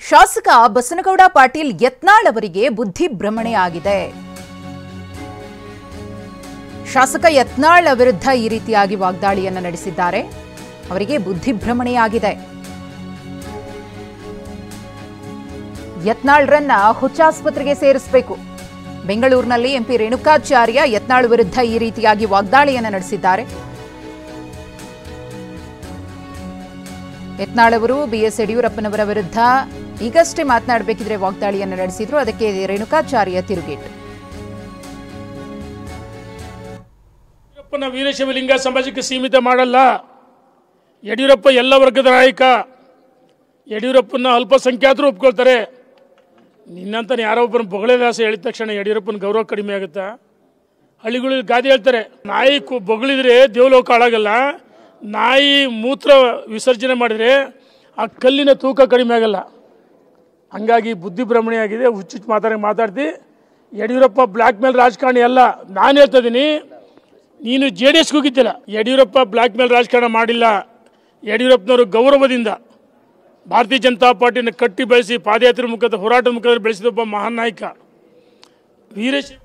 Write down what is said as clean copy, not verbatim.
ಶಾಸಕ ಬಸನಗೌಡ ಪಾಟೀಲ್ ಯತ್ನಾಳ್ ಅವರಿಗೆ ಬುದ್ಧಿಭ್ರಮಣೆ ಆಗಿದೆ. ಶಾಸಕ ಯತ್ನಾಳ್ ವಿರುದ್ಧ ಈ ರೀತಿಯಾಗಿ ವಾಗ್ದಾಳಿಯನ್ನು ನಡೆಸಿದ್ದಾರೆ. ಅವರಿಗೆ ಬುದ್ಧಿಭ್ರಮಣೆಯಾಗಿದೆ. ಯತ್ನಾಳ್ರನ್ನ ಹುಚ್ಚಾಸ್ಪತ್ರೆಗೆ ಸೇರಿಸಬೇಕು. ಬೆಂಗಳೂರಿನಲ್ಲಿ ಎಂಪಿ ರೇಣುಕಾಚಾರ್ಯ ಯತ್ನಾಳ್ ವಿರುದ್ಧ ಈ ರೀತಿಯಾಗಿ ವಾಗ್ದಾಳಿಯನ್ನು ನಡೆಸಿದ್ದಾರೆ. ಯತ್ನಾಳ್ ಅವರು ಬಿಎಸ್ ಯಡಿಯೂರಪ್ಪನವರ ವಿರುದ್ಧ ಈಗಷ್ಟೇ ಮಾತನಾಡಬೇಕಿದ್ರೆ ವಾಗ್ದಾಳಿಯನ್ನು ನಡೆಸಿದ್ರು. ಅದಕ್ಕೆ ರೇಣುಕಾಚಾರ್ಯ ತಿರುಗೇಟು. ಯಡಿಯೂರಪ್ಪನ ವೀರಶೈವಲಿಂಗ ಸಮಾಜಕ್ಕೆ ಸೀಮಿತ ಮಾಡಲ್ಲ. ಯಡಿಯೂರಪ್ಪ ಎಲ್ಲ ವರ್ಗದ ನಾಯಕ. ಯಡಿಯೂರಪ್ಪನ ಅಲ್ಪಸಂಖ್ಯಾತರು ಒಪ್ಕೊಳ್ತಾರೆ. ನಿನ್ನಂತ ಯಾರೊಬ್ಬನ ಬೊಗಳದಾಸೆ ಹೇಳಿದ ತಕ್ಷಣ ಯಡಿಯೂರಪ್ಪನ ಗೌರವ ಕಡಿಮೆ ಆಗುತ್ತಾ? ಹಳ್ಳಿಗಳಲ್ಲಿ ಗಾದೆ ಹೇಳ್ತಾರೆ, ನಾಯಿ ಬೊಗಳಿದ್ರೆ ದೇವಲೋಕ ಹಾಳಾಗಲ್ಲ, ನಾಯಿ ಮೂತ್ರ ವಿಸರ್ಜನೆ ಮಾಡಿದರೆ ಆ ಕಲ್ಲಿನ ತೂಕ ಕಡಿಮೆ ಆಗಲ್ಲ. ಹಂಗಾಗಿ ಬುದ್ಧಿಭ್ರಮಣೆ ಆಗಿದೆ. ಹುಚ್ಚುಚ್ಚು ಮಾತಾಡ್ತಿ. ಯಡಿಯೂರಪ್ಪ ಬ್ಲ್ಯಾಕ್ ಮೇಲ್ ರಾಜಕಾರಣಿ ಅಲ್ಲ. ನಾನು ಹೇಳ್ತಾ ಇದ್ದೀನಿ, ನೀನು JDSಗೆ ಹೋಗಿದ್ದಿಲ್ಲ. ಯಡಿಯೂರಪ್ಪ ಬ್ಲ್ಯಾಕ್ ಮೇಲ್ ರಾಜಕಾರಣ ಮಾಡಿಲ್ಲ. ಯಡಿಯೂರಪ್ಪನವರು ಗೌರವದಿಂದ ಭಾರತೀಯ ಜನತಾ ಪಾರ್ಟಿಯನ್ನು ಕಟ್ಟಿ ಬೆಳೆಸಿ ಪಾದಯಾತ್ರೆ ಮುಖಾಂತರ ಹೋರಾಟದ ಮುಖಾಂತರ ಬೆಳೆಸಿದ ಒಬ್ಬ ಮಹಾನ್ ನಾಯಕ. ವೀರಶೈವ